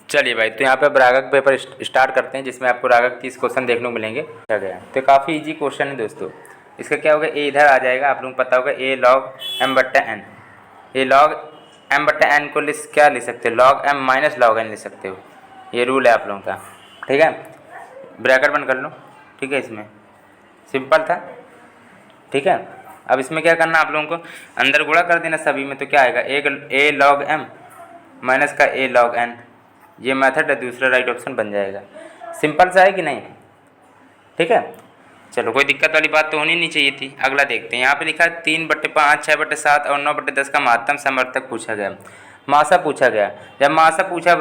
चलिए भाई, तो यहाँ पे अब रागक पेपर स्टार्ट करते हैं, जिसमें आपको रागक 30 क्वेश्चन देखने को मिलेंगे। क्या गया तो काफ़ी इजी क्वेश्चन है दोस्तों। इसका क्या होगा, ए इधर आ जाएगा, आप लोगों को पता होगा ए लॉग एम बट्टा एन। ए लॉग एम बट्टा एन को क्या लिख सकते हो, log M minus log N लिख सकते हो। ये रूल है आप लोगों का, ठीक है। ब्रैकेट बंद कर लो, ठीक है। इसमें सिंपल था, ठीक है। अब इसमें क्या करना, आप लोगों को अंदर गुणा कर देना सभी में, तो क्या आएगा, एक ए लॉग एम माइनस का ए लॉग एन। ये मेथड है, दूसरा राइट ऑप्शन बन जाएगा। सिंपल सा है कि नहीं, ठीक है। चलो, कोई दिक्कत वाली बात तो होनी नहीं चाहिए थी। अगला देखते हैं, यहाँ पे लिखा है 3/5, 6/7 और 9/10 का महत्तम समर्थक पूछा गया। मासा पूछा गया। जब मासा पूछा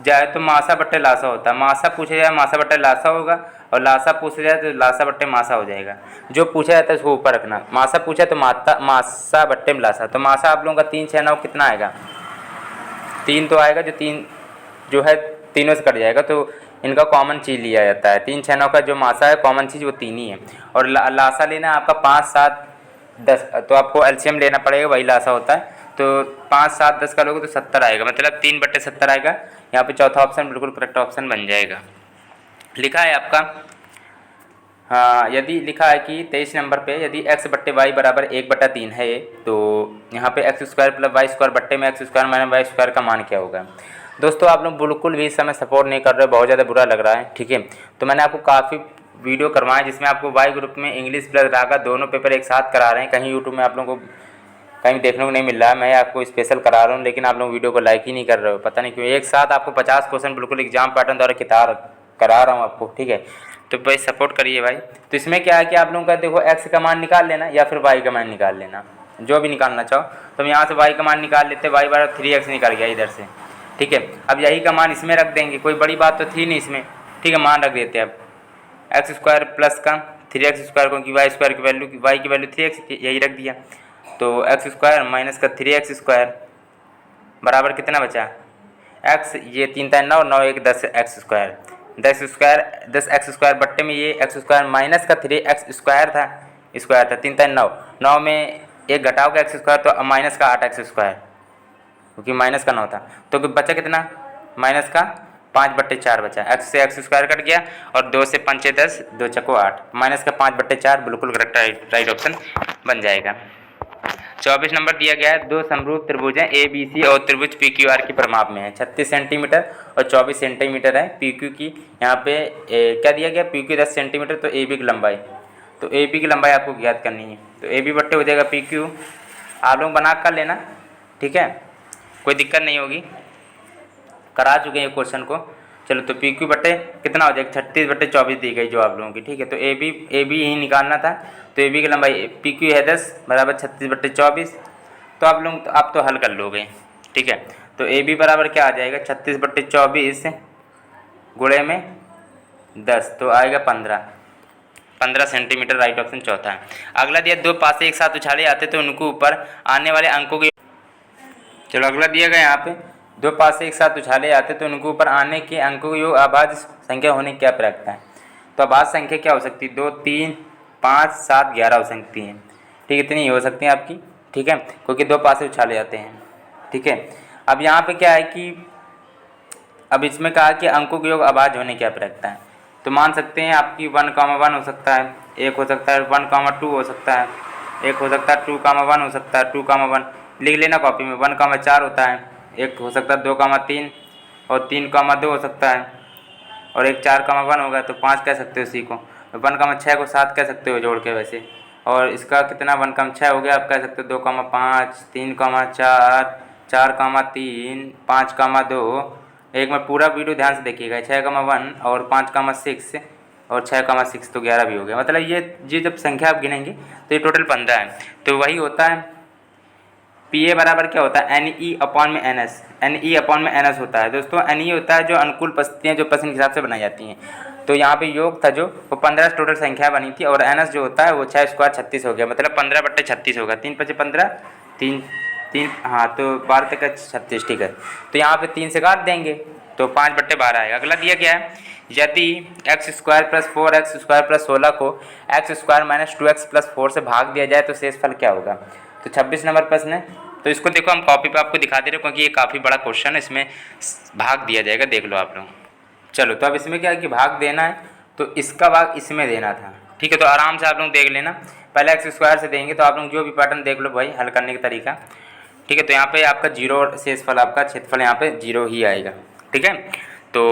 जाए तो मासा बट्टे लासा होता है, मासा पूछा जाए मासा बट्टे लासा होगा, और लासा पूछा जाए तो लासा बट्टे मासा हो जाएगा। जो पूछा जाता है उसको ऊपर रखना। मासा पूछा तो मासा बट्टे में लासा, तो मासा आप लोगों का 3, 6, 9 कितना आएगा, 3 तो आएगा। जो 3 जो है तीनों से कट जाएगा, तो इनका कॉमन चीज़ लिया जाता है। 3, 6, 9 का जो मासा है कॉमन चीज़ वो 3 ही है। और लासा लेना है आपका 5, 7, 10, तो आपको एलसीएम लेना पड़ेगा, वही लासा होता है। तो 5, 7, 10 का लोगे तो 70 आएगा, मतलब 3/70 आएगा। यहाँ पे चौथा ऑप्शन बिल्कुल करेक्ट ऑप्शन बन जाएगा। लिखा है आपका, हाँ, यदि लिखा है कि 23 नंबर पे यदि x बट्टे वाई बराबर 1/3 है, तो यहाँ पे x square plus Y square बट्टे में x square minus Y square का मान क्या होगा। दोस्तों आप लोग बिल्कुल भी इस समय सपोर्ट नहीं कर रहे हो, बहुत ज़्यादा बुरा लग रहा है, ठीक है। तो मैंने आपको काफ़ी वीडियो करवाए जिसमें आपको वाई ग्रुप में इंग्लिश प्लस रागा दोनों पेपर एक साथ करा रहे हैं। कहीं यूट्यूब में आप लोगों को कहीं देखने को नहीं मिल रहा है, मैं आपको स्पेशल करा रहा हूँ, लेकिन आप लोग वीडियो को लाइक ही नहीं कर रहे हो, पता नहीं क्यों। एक साथ आपको 50 क्वेश्चन बिल्कुल एग्जाम पैटर्न द्वारा करा रहा हूँ आपको, ठीक है। तो भाई सपोर्ट करिए भाई। तो इसमें क्या है कि आप लोगों का देखो x का मान निकाल लेना या फिर y का मान निकाल लेना, जो भी निकालना चाहो। तो हम यहाँ से y का मान निकाल लेते, y बराबर 3x निकल गया इधर से, ठीक है। अब यही का मान इसमें रख देंगे, कोई बड़ी बात तो थी नहीं इसमें, ठीक है। मान रख देते हैं अब एक्स स्क्वायर प्लस का 3x स्क्वायर, क्योंकि वाई स्क्वायर की वैल्यू y की वैल्यू 3x यही रख दिया। तो एक्स स्क्वायर माइनस का 3x स्क्वायर बराबर कितना बचा, x, ये 3 3 9, 9 1 10 x square, 10 square 10 x square बट्टे में ये एक्स स्क्वायर माइनस का 3x स्क्वायर था, 3 3 9, 9 में एक घटाओगे एक्स स्क्वायर तो माइनस का 8x स्क्वायर, क्योंकि माइनस का 9 था। तो बचा कितना, माइनस का 5/4 बचा। x से एक्स स्क्वायर कट गया और 2 से 5 10, 2 चको 8, माइनस का 5/4 बिल्कुल करेक्ट राइट ऑप्शन बन जाएगा। 24 नंबर दिया गया है, दो समरूप त्रिभुज हैं ए बी सी और त्रिभुज पी क्यू आर की परिमाप में है 36 सेंटीमीटर और 24 सेंटीमीटर है। पी क्यू की यहाँ पे क्या दिया गया, पी क्यू 10 सेंटीमीटर, तो ए बी की लंबाई, तो ए बी की लंबाई आपको ज्ञात करनी है। तो ए बी बट्टे हो जाएगा पी क्यू, आप लोग बना कर लेना, ठीक है, कोई दिक्कत नहीं होगी, करा चुके हैं क्वेश्चन को। चलो, तो पी क्यू बट्टे कितना हो जाएगा, 36/24 दी गई जो आप लोगों की, ठीक है। तो ए बी ही निकालना था, तो ए बी की लंबाई पी क्यू है 10 बराबर 36/24, तो आप लोग आप तो हल कर लोगे, ठीक है। तो ए बी बराबर क्या आ जाएगा, 36/24 गुणे में 10, तो आएगा 15 सेंटीमीटर, राइट ऑप्शन चौथा है। अगला दिया, दो पासे एक साथ उछाले जाते तो उनको ऊपर आने वाले अंकों की, चलो अगला दिया गया यहाँ पे, दो पासे एक साथ उछाले जाते तो उनको ऊपर आने के अंकों की अभाज्य संख्या होने क्या रखता है। तो अभाज्य संख्या क्या हो सकती है, 2, 3, 5, 7, 11 हो सकती हैं, ठीक है, इतनी हो सकती हैं आपकी, ठीक है, क्योंकि दो पासे उछाले जाते हैं, ठीक है। अब यहाँ पे क्या है कि अब इसमें कहा कि अंकों के योग अभाज्य होने क्या रखता है, तो मान सकते हैं आपकी 1,1 हो सकता है, एक हो सकता है 1,2 हो सकता है, एक हो सकता है 2,1 हो सकता है, 2,1 लिख लेना कॉपी में, 1,4 होता है, एक हो सकता है 2,3 और 3,2 हो सकता है, और एक 4,1 होगा, तो 5 कह सकते हो उसी को। 1,6 को 7 कह सकते हो जोड़ के वैसे, और इसका कितना 1,6 हो गया, आप कह सकते हो 2,5, 3,4, 4,3, 5,2, एक में पूरा वीडियो ध्यान से देखिएगा, 6,1 और 5,6 और 6,6 तो 11 भी हो गया। मतलब ये जब संख्या आप गिनेंगे तो ये टोटल 15 है। तो वही होता है पी ए बराबर क्या होता है, एन ई अपॉन में N S, N E upon में एन एस होता है दोस्तों। एन ई होता है जो अनुकूल परिस्थितियाँ जो प्रश्न के हिसाब से बनाई जाती हैं। तो यहाँ पे योग था जो वो 15 टोटल संख्या बनी थी, और एन एस जो होता है वो 6 स्क्वायर 36 हो गया, मतलब 15/36 होगा, 3 × 5 = 15, 3 हाँ, तो 12 तक 36, ठीक है। तो यहाँ पे 3 से काट देंगे तो 5/12 आएगा। अगला दिया गया है, यदि x square plus 4x square plus 16 को x square minus 2x plus 4 से भाग दिया जाए तो शेषफल क्या होगा। तो 26 नंबर प्रश्न है, तो इसको देखो हम कॉपी पे आपको दिखा दे रहे हो क्योंकि ये काफ़ी बड़ा क्वेश्चन है, इसमें भाग दिया जाएगा, देख लो आप लोग। चलो तो अब इसमें क्या है कि भाग देना है तो इसका भाग इसमें देना था, ठीक है। तो आराम से आप लोग देख लेना, पहले एक्स स्क्वायर से देंगे तो आप लोग जो भी पैटर्न देख लो भाई हल करने का तरीका, ठीक है। तो यहाँ पे आपका जीरो और शेषफल आपका क्षेत्रफल यहाँ पे जीरो ही आएगा, ठीक है। तो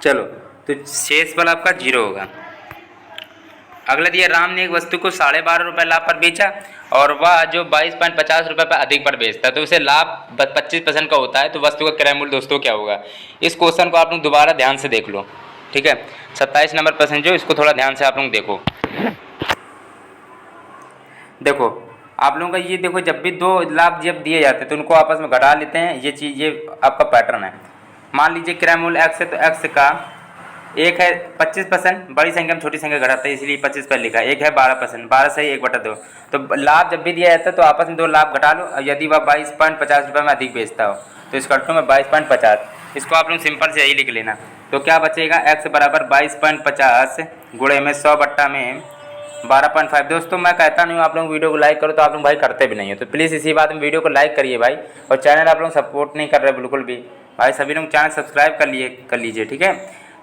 चलो तो शेषफल आपका जीरो होगा। अगला दिया, राम ने एक वस्तु को 12.5 रुपये लाभ पर बेचा और वह जो 22.50 रुपये पर अधिक पर बेचता है तो उसे लाभ 25% का होता है, तो वस्तु का क्रय मूल्य दोस्तों क्या होगा। इस क्वेश्चन को आप लोग दोबारा ध्यान से देख लो, ठीक है। 27 नंबर प्रश्न जो, इसको थोड़ा ध्यान से आप लोग देखो। देखो आप लोगों का ये देखो, जब भी दो लाभ जब दिए जाते हैं तो उनको आपस में घटा लेते हैं, ये चीज़ ये आपका पैटर्न है। मान लीजिए क्रय मूल्य एक्स है तो एक्स का एक है 25%, बड़ी संख्या में छोटी संख्या घटाते हैं इसलिए 25 पर लिखा है। एक है 12%, 12 सही 1/2। तो लाभ जब भी दिया जाता है तो आपस में दो लाभ घटा लो, और यदि वह 22.50 रुपये में अधिक बेचता हो तो इसका अर्थ में 22.50, इसको आप लोग सिंपल से यही लिख लेना। तो क्या बचेगा, x बराबर 22.50 गुणे में 100 बट्टा में 12.5। दोस्तों मैं कहता नहीं हूँ आप लोग वीडियो को लाइक करो, तो आप लोग भाई करते भी नहीं हो, तो प्लीज़ इसी बात में वीडियो को लाइक करिए भाई, और चैनल आप लोग सपोर्ट नहीं कर रहे बिल्कुल भी भाई, सभी लोग चैनल सब्सक्राइब कर लीजिए, ठीक है।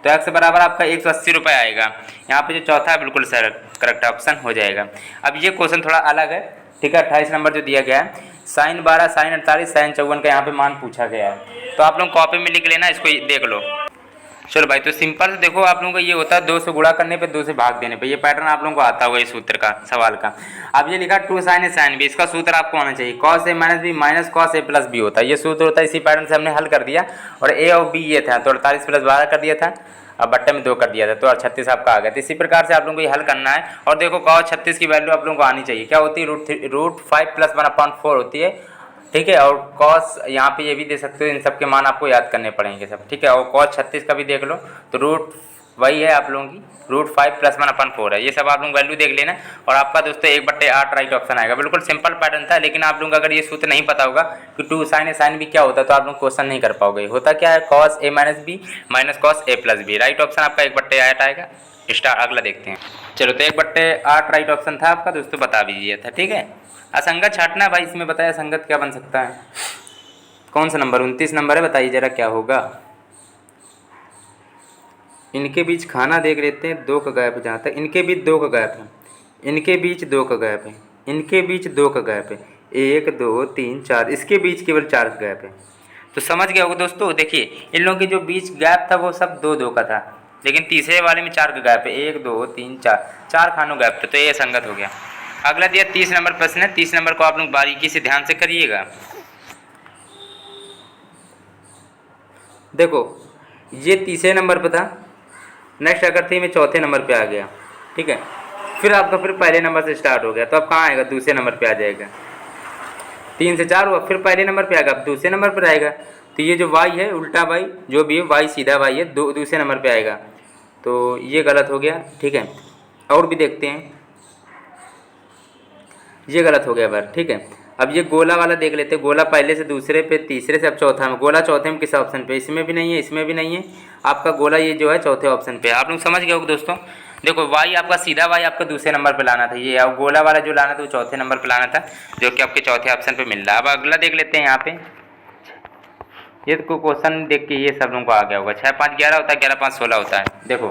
तो x बराबर आपका 180 रुपये आएगा। यहाँ पे जो चौथा है बिल्कुल सर करेक्ट ऑप्शन हो जाएगा। अब ये क्वेश्चन थोड़ा अलग है, ठीक है। 28 नंबर जो दिया गया है, sin 12 sin 48 sin 54 का यहाँ पे मान पूछा गया है, तो आप लोग कॉपी में लिख लेना, इसको देख लो। चलो भाई, तो सिंपल से देखो आप लोगों का ये होता है 2 से गुणा करने पे 2 से भाग देने पे, ये पैटर्न आप लोगों को आता होगा इस सूत्र का सवाल का। अब ये लिखा 2 sin a sin b, इसका सूत्र आपको आना चाहिए cos a minus B minus cos a plus B होता है, ये सूत्र होता है। इसी पैटर्न से हमने हल कर दिया, और a और b ये था तो 48 + 12 कर दिया था, अब बट्टे में 2 कर दिया था, तो 36 आपका आ गया। तो इसी प्रकार से आप लोगों को ये हल करना है। और देखो cos 36 की वैल्यू आप लोगों को आनी चाहिए, क्या होती है, √5 + 1/4 होती है, ठीक है। और कॉस यहाँ पे ये भी दे सकते हो, इन सब के मान आपको याद करने पड़ेंगे सब, ठीक है। और cos 36 का भी देख लो, तो रूट वही है आप लोगों की, √5 + 1/4 है, ये सब आप लोग वैल्यू देख लेना। और आपका दोस्तों 1/8 राइट ऑप्शन आएगा। बिल्कुल सिंपल पैटर्न था, लेकिन आप लोगों को अगर ये सूत्र नहीं पता होगा कि 2 sin a sin b क्या होता है तो आप लोग क्वेश्चन नहीं कर पाओगे। होता क्या है, cos a minus B minus cos a plus B, right option आपका 1/8 आएगा। स्टार अगला देखते हैं। चलो तो 1/8 राइट ऑप्शन था आपका दोस्तों, बता दीजिए था, ठीक है। असंगत छाटना भाई, इसमें बताया असंगत क्या बन सकता है, कौन सा नंबर, 29 नंबर है, बताइए जरा क्या होगा। इनके बीच खाना देख लेते हैं, 2 का गैप जहाँ तक, इनके बीच 2 का गैप है, इनके बीच 2 का गैप है, इनके बीच 2 का गैप है, 1 2 3 4, इसके बीच केवल 4 का गैप है। तो समझ गया होगा दोस्तों। देखिए इन लोगों के जो बीच गैप था वो सब 2 2 का था, लेकिन तीसरे वाले में 4 का गैप है, 1 2 3 4 खानों गैप था, तो ये संगत हो गया। अगला दिया 30 नंबर प्रश्न है, 30 नंबर को आप लोग बारीकी से ध्यान से करिएगा। देखो ये तीसरे नंबर पर था, नेक्स्ट अगर थी मैं चौथे नंबर पे आ गया, ठीक है। फिर आपका फिर पहले नंबर से स्टार्ट हो गया, तो अब कहाँ आएगा, दूसरे नंबर पे आ जाएगा। 3 से 4 हुआ, फिर पहले नंबर पे आएगा, अब दूसरे नंबर पर आएगा। तो ये जो y है उल्टा y, जो भी है y सीधा y है, दूसरे नंबर पे आएगा, तो ये गलत हो गया, ठीक है। और भी देखते हैं, ये गलत हो गया बार, ठीक है। अब ये गोला वाला देख लेते हैं, गोला पहले से दूसरे पे, तीसरे से अब चौथा में, गोला चौथे में किस ऑप्शन पे, इसमें भी नहीं है, इसमें भी नहीं है, आपका गोला ये जो है चौथे ऑप्शन पे। आप लोग समझ गए होगे दोस्तों। देखो y आपका सीधा y आपका दूसरे नंबर पे लाना था, ये अब गोला वाला जो लाना था वो चौथे नंबर पे लाना था, जो कि आपके चौथे ऑप्शन पे मिल रहा है। अब अगला देख लेते हैं, यहाँ पे ये तो क्वेश्चन देख के ये सब लोगों को आ गया होगा। 6 5 11 होता है, 11 5 16 होता है। देखो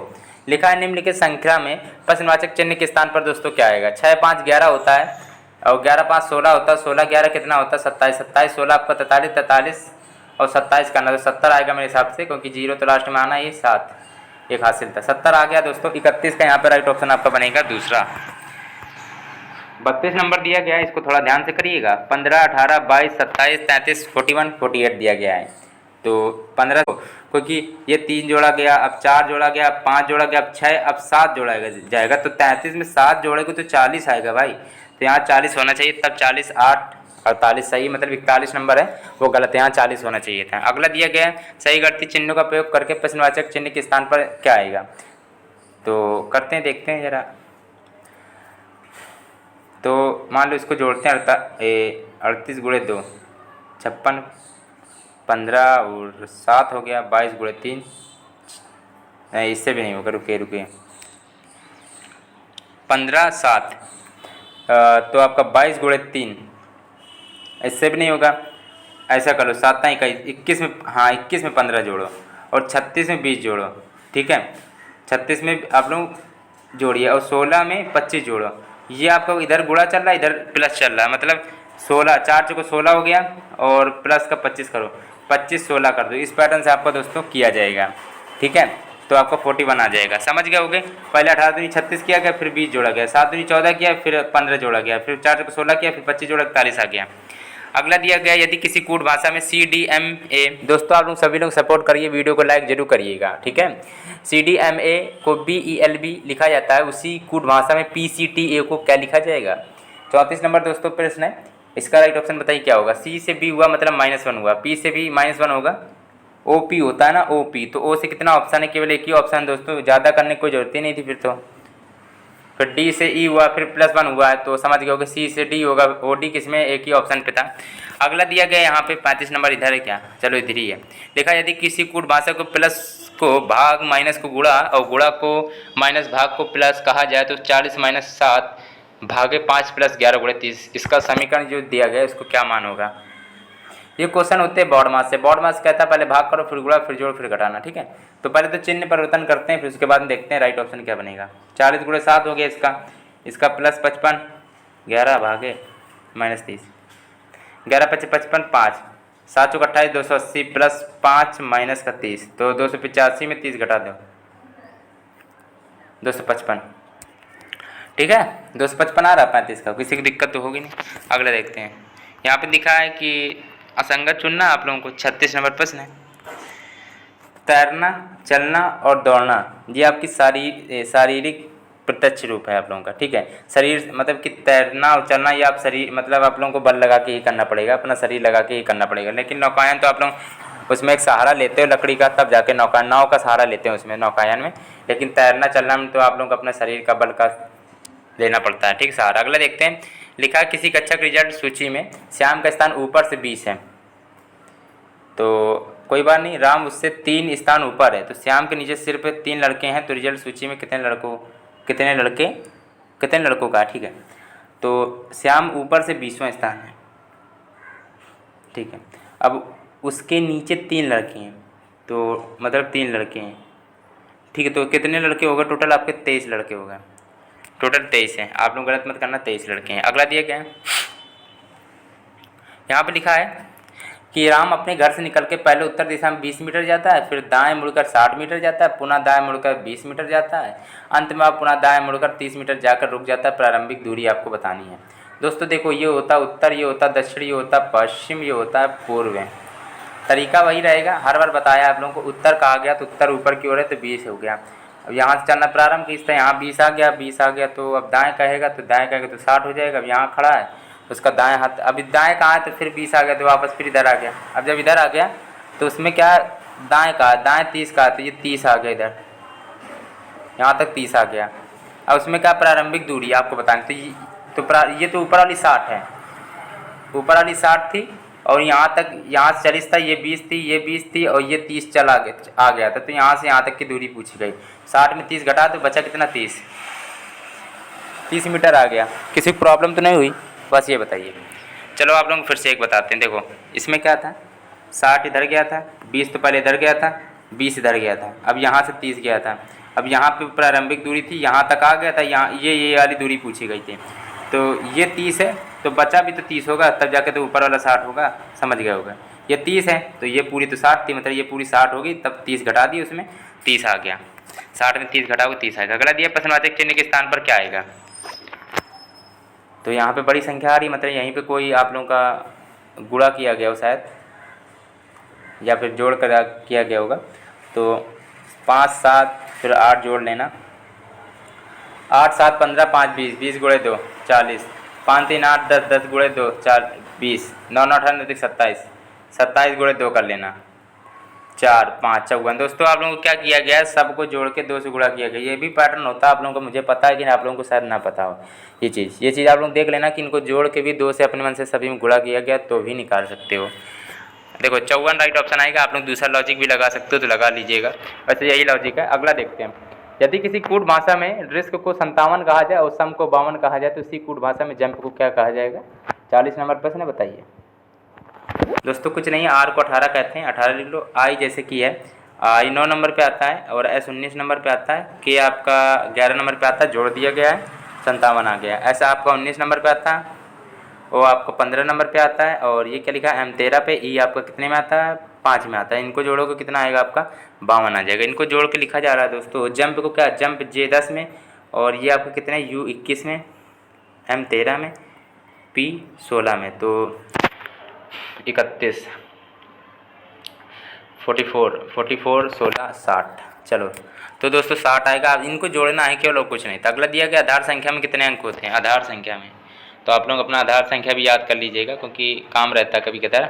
लिखा है निम्नलिखित संख्या में प्रश्नवाचक चिन्ह के स्थान पर दोस्तों क्या आएगा। 6 5 11 होता है, और 11 5 16 होता है, 16 11 कितना होता है 27, 27 16 आपका 43, 43 और 27 करना तो 70 आएगा मेरे हिसाब से, क्योंकि 0 तो लास्ट में आना, ये 7 एक हासिल था, 70 आ गया दोस्तों। 31 का यहाँ पर राइट ऑप्शन आपका बनेगा दूसरा। 32 नंबर दिया गया है, इसको थोड़ा ध्यान से करिएगा। 15 18 22 27 33 41 48 दिया गया है, तो 15 क्योंकि ये 3 जोड़ा गया, अब 4 जोड़ा गया, अब 5 जोड़ा गया, अब 6, अब 7 जोड़ा जाएगा, तो 33 में 7 जोड़ेगा तो 40 आएगा भाई, तो यहाँ 40 होना चाहिए, तब 40 8 48 सही, मतलब 41 नंबर है वो गलत है, यहाँ 40 होना चाहिए था। अगला दिया गया है सही गलती चिन्हों का प्रयोग करके प्रश्नवाचक चिन्ह के स्थान पर क्या आएगा, तो करते हैं, देखते हैं जरा। तो मान लो इसको जोड़ते हैं, 38 गुणे 2 56, 15 और 7 हो गया, 22 गुणे 3, नहीं इससे भी नहीं होगा, रुके 15 7, तो आपका 22 गुणे 3 इससे भी नहीं होगा। ऐसा करो 7 21 21 में, हाँ 21 में 15 जोड़ो और 36 में 20 जोड़ो, ठीक है। 36 में आप लोग जोड़िए और 16 में 25 जोड़ो। ये आपका इधर गुणा चल रहा है, इधर प्लस चल रहा है, मतलब 16 4 चौको 16 हो गया और प्लस का 25 करो, 25 16 कर दो। इस पैटर्न से आपका दोस्तों किया जाएगा, ठीक है। तो आपका 41 आ जाएगा, समझ गए होगे। पहले 18 दूनी 36 किया गया, फिर 20 जोड़ा गया, 7 दूनी 14 किया, फिर 15 जोड़ा गया, फिर 4 चौको 16 किया, फिर 25 जोड़ा 41 आ गया। अगला दिया गया, यदि किसी कूट भाषा में CDMA, दोस्तों आप लोग सभी लोग सपोर्ट करिए, वीडियो को लाइक जरूर करिएगा, ठीक है। CDMA को BELB लिखा जाता है, उसी कूट भाषा में PCTA को क्या लिखा जाएगा। 34 नंबर दोस्तों प्रश्न है, इसका राइट ऑप्शन बताइए क्या होगा। C से B हुआ मतलब -1 हुआ, P से B -1 होगा, OP होता है ना OP, तो O से कितना ऑप्शन है, केवल एक ही ऑप्शन दोस्तों, ज़्यादा करने की कोई जरूरत ही नहीं थी फिर तो। फिर D से E हुआ, फिर +1 हुआ है, तो समझ गए होगे C से D होगा, OD किसमें, एक ही ऑप्शन पे था। अगला दिया गया यहाँ पे 35 नंबर, इधर है क्या, चलो इधर ही है। देखा, यदि किसी कूट भाषा को प्लस को भाग माइनस को गुणा और गुणा को माइनस भाग को प्लस कहा जाए तो 40 - 7 भागे 5 + 11 × 30, इसका समीकरण जो दिया गया है उसको क्या मान होगा। ये क्वेश्चन होते हैं बॉड मास से। बॉड मास कहता है पहले भाग करो, फिर गुणा, फिर जोड़, फिर घटाना, ठीक है। तो पहले तो चिन्ह परिवर्तन करते हैं, फिर उसके बाद देखते हैं राइट ऑप्शन क्या बनेगा। 40 × 7 हो गया इसका प्लस 55, 11 भागे -30, 11 × 5 = 55, 5 7 × 28 280 प्लस 5 माइनस का 30, तो 285 में 30 घटा दो 255, ठीक है। 255 आ रहा 35 का, किसी की दिक्कत तो होगी नहीं। अगला देखते हैं, यहाँ पे लिखा है कि असंगत चुनना आप लोगों को। 36 नंबर प्रश्न है, तैरना, चलना और दौड़ना ये आपकी शारीरिक प्रत्यक्ष रूप है आप लोगों का, ठीक है। शरीर मतलब कि तैरना और चलना ये आप शरीर मतलब आप लोगों को बल लगा के ही करना पड़ेगा, अपना शरीर लगा के ही करना पड़ेगा। लेकिन नौकायन तो आप लोग उसमें एक सहारा लेते हो लकड़ी का, तब जाके नाव का सहारा लेते हैं उसमें नौकायन में। लेकिन तैरना चलना में तो आप लोगों को अपना शरीर का बल का लेना पड़ता है, ठीक सहारा। अगला देखते हैं, लिखा है किसी कक्षा की रिजल्ट सूची में श्याम का स्थान ऊपर से 20 है, तो कोई बात नहीं, राम उससे 3 स्थान ऊपर है, तो श्याम के नीचे सिर्फ 3 लड़के हैं, तो रिजल्ट सूची में कितने लड़कों का, ठीक है। तो श्याम ऊपर से 20वां स्थान है, ठीक है। अब उसके नीचे 3 लड़के हैं, तो मतलब 3 लड़के हैं, ठीक है। तो कितने लड़के हो गए टोटल आपके, 23 लड़के हो गए, टोटल 23 हैं। आप लोग गलत मत करना, 23 लड़के हैं। अगला दिया क्या है, यहाँ पे लिखा है कि राम अपने घर से निकल के पहले उत्तर दिशा में 20 मीटर जाता है, फिर दाएं मुड़कर 60 मीटर जाता है, पुनः दाएं मुड़कर 20 मीटर जाता है, अंत में आप पुनः दाएं मुड़कर 30 मीटर जाकर रुक जाता है। प्रारंभिक दूरी आपको बतानी है। दोस्तों देखो, ये होता उत्तर, ये होता दक्षिण, ये होता पश्चिम, ये होता है पूर्व। तरीका वही रहेगा, हर बार बताया आप लोगों को। उत्तर कहा गया तो उत्तर ऊपर की ओर है, तो 20 हो गया। अब यहाँ से चलना प्रारंभ खींचता है, यहाँ 20 आ गया, तो अब दाएँ कहेगा तो 60 हो जाएगा। अब यहाँ खड़ा है, उसका दाएं हाथ, अभी दाएं कहाँ है, तो फिर 20 आ गया, तो वापस फिर इधर आ गया। अब जब इधर आ गया तो उसमें क्या दाएं का, दाएं 30 का, तो ये 30 आ गया इधर, यहाँ तक 30 आ गया। अब उसमें क्या प्रारंभिक दूरी आपको बताएं, तो ये तो ऊपर वाली 60 है, ऊपर वाली 60 थी, और यहाँ तक, यहाँ से 40 था, ये 20 थी, ये 20 थी, और ये 30 चला आ गया था। तो यहाँ से यहाँ तक की दूरी पूछी गई। 60 में 30 घटा तो बचा कितना, 30 मीटर आ गया। किसी प्रॉब्लम तो नहीं हुई, बस ये बताइए। चलो आप लोग फिर से एक बताते हैं। देखो इसमें क्या था, 60 इधर गया था, 20 तो पहले इधर गया था, 20 इधर गया था, अब यहाँ से 30 गया था। अब यहाँ पे प्रारंभिक दूरी थी, यहाँ तक आ गया था, यहाँ ये वाली दूरी पूछी गई थी। तो ये 30 है, तो बचा भी तो 30 होगा, तब जाके तो ऊपर वाला 60 होगा, समझ गए होगा। ये 30 है, तो ये पूरी तो 60 थी, मतलब ये पूरी 60 होगी, तब 30 घटा दी, उसमें 30 आ गया। 60 में 30 घटाओगे 30 आएगा। अगला दिया प्रश्नवाचक चिन्ह के स्थान पर क्या आएगा, तो यहाँ पे बड़ी संख्या आ रही, मतलब यहीं पे कोई आप लोगों का गुणा किया गया हो शायद, या फिर जोड़ कर किया गया होगा। तो 5 7 फिर 8 जोड़ लेना, 8 7 15 5 20, 20 × 2 40, 5 3 8 10, 10 × 2 4 20, 9 9 18 27, 27 × 2 कर लेना, 4 5 54। दोस्तों आप लोगों को क्या किया गया है, सबको जोड़ के 2 से गुणा किया गया। ये भी पैटर्न होता है आप लोगों को, मुझे पता है कि आप लोगों को शायद ना पता हो ये चीज़ आप लोग देख लेना कि इनको जोड़ के भी 2 से अपने मन से सभी में गुणा किया गया तो भी निकाल सकते हो। देखो 54 राइट ऑप्शन आएगा। आप लोग दूसरा लॉजिक भी लगा सकते हो तो लगा लीजिएगा, वैसे यही लॉजिक है। अगला देखते हैं, यदि किसी कूट भाषा में डिस्क को 57 कहा जाए और सम को 52 कहा जाए तो उसी कूट भाषा में जंप को क्या कहा जाएगा। 40 नंबर प्रश्न है, बताइए। दोस्तों कुछ नहीं, आर को 18 कहते हैं, 18 लिख लो। आई जैसे कि है, आई 9 नंबर पे आता है और एस 19 नंबर पे आता है, के आपका 11 नंबर पे आता है, जोड़ दिया गया है 57 आ गया। ऐसा आपका 19 नंबर पे आता है, वो आपको 15 नंबर पे आता है। और ये क्या लिखा है, M 13 पे, ई आपका कितने में आता है, 5 में आता है। इनको जोड़ोगे कितना आएगा आपका, 52 आ जाएगा। इनको जोड़ के लिखा जा रहा है दोस्तों। जंप को क्या, जंप J 10 में, और ये आपका कितने, U 21 में, M 13 में, P 16 में, तो 31, 44, 16, 60। चलो तो दोस्तों 60 आएगा। अब इनको जोड़ना है केवल, और कुछ नहीं। तो अगला दिया गया आधार संख्या में कितने अंक होते हैं, आधार संख्या में। तो आप लोग अपना आधार संख्या भी याद कर लीजिएगा, क्योंकि काम रहता है कभी कभार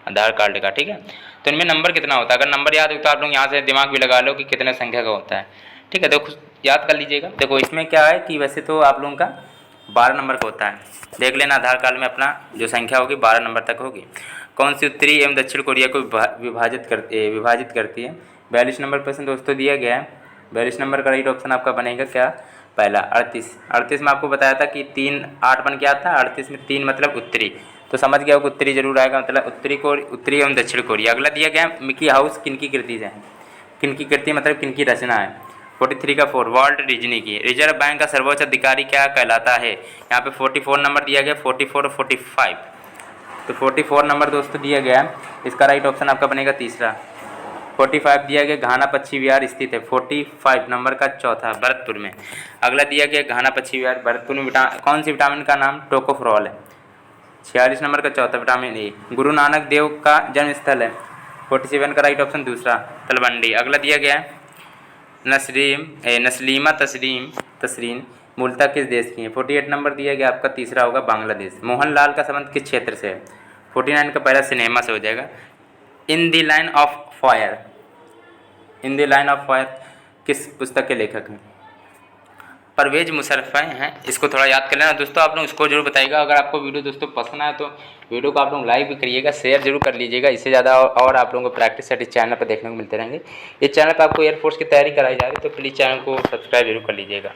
आधार कार्ड का, ठीक है। तो इनमें नंबर कितना होता है, अगर नंबर याद हो तो आप लोग यहाँ से दिमाग भी लगा लो कि कितने संख्या का होता है, ठीक है। तो याद कर लीजिएगा। देखो इसमें क्या है कि वैसे तो आप लोगों का 12 नंबर का होता है, देख लेना आधार कार्ड में अपना जो संख्या होगी 12 नंबर तक होगी। कौन सी उत्तरी एवं दक्षिण कोरिया को विभाजित करती है। 42 नंबर प्रश्न दोस्तों दिया गया है। 42 नंबर का राइट ऑप्शन आपका बनेगा क्या, पहला 38। 38 में आपको बताया था कि 3 8 बन के आता है, 38 में 3 मतलब उत्तरी, तो समझ गया होगा उत्तरी जरूर आएगा, मतलब उत्तरी एवं दक्षिण कोरिया। अगला दिया गया मिकी हाउस किनकी कृति है, किनकी कृति मतलब किनकी रचना है। 43 का 4 वॉल्ट डिज्नी की। रिजर्व बैंक का सर्वोच्च अधिकारी क्या कहलाता है, यहाँ पे 44 नंबर दिया गया, 44 और 45, तो 44 नंबर दोस्तों दिया गया है। इसका राइट ऑप्शन आपका बनेगा तीसरा। 45 दिया गया घाना पक्षी विहार स्थित है, 45 नंबर का चौथा, भरतपुर में। अगला दिया गया घाना पक्षी विहार भरतपुर में, कौन सी विटामिन का नाम, टोकोफ्रॉल है। 46 नंबर का चौथा विटामिन ए। गुरु नानक देव का जन्म स्थल है, 47 का राइट ऑप्शन दूसरा, तलवंडी। अगला दिया गया है नस्लीमा तसरीन मूलतः किस देश की है, 48 नंबर दिया गया आपका, तीसरा होगा बांग्लादेश। मोहनलाल का संबंध किस क्षेत्र से है, 49 का पहला सिनेमा से हो जाएगा। In the line of fire, in the line of fire किस पुस्तक के लेखक हैं, परवेज मुशर्रफ हैं। इसको थोड़ा याद कर लेना दोस्तों। आप लोग इसको जरूर बताइएगा। अगर आपको वीडियो दोस्तों पसंद आए तो वीडियो को आप लोग लाइक भी करिएगा, शेयर जरूर कर लीजिएगा। इससे ज़्यादा और आप लोगों को प्रैक्टिस सेट इस चैनल पर देखने को मिलते रहेंगे। इस चैनल पर आपको एयरफोर्स की तैयारी कराई जा रही है, तो प्लीज़ चैनल को सब्सक्राइब जरूर कर लीजिएगा।